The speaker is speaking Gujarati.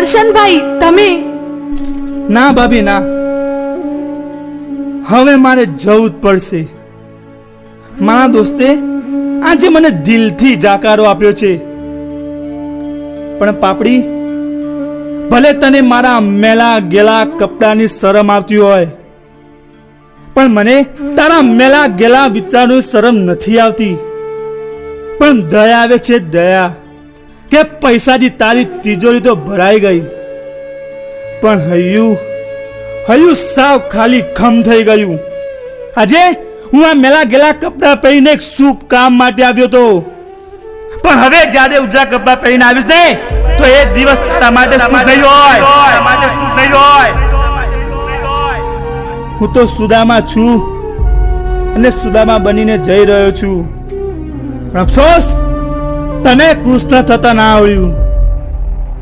દર્શનભાઈ, તમે? ના ભાભી ના, હવે મારે જવું જ પડશે. મારા દોસ્તે આજે મને દિલથી જાકારો આપ્યો છે. પણ પાપડી, ભલે તને મારા મેલા ગેલા કપડાની શરમ આવતી હોય, પણ મને તારા મેલા ગેલા વિચારોની શરમ નથી આવતી. પણ દયા આવે છે, દયા, કે પૈસાથી તારી તિજોરી તો ભરાઈ ગઈ, પણ હૈયું સાવ ખાલી ખમ થઈ ગયું. આજે હું આ મેલા ગેલા કપડા પહેરીને એક શુભ કામ માટે આવ્યો હતો, પણ હવે જ્યારે ઉજળા કપડા પહેરીને આવીશ ને તો એ દિવસ તારા માટે શુભ નહીં હોય. હું તો સુદામા છું અને સુદામા બનીને જઈ રહ્યો છું, પણ અફસોસ તને કૃષ્ણ થતા ના આવડ્યું.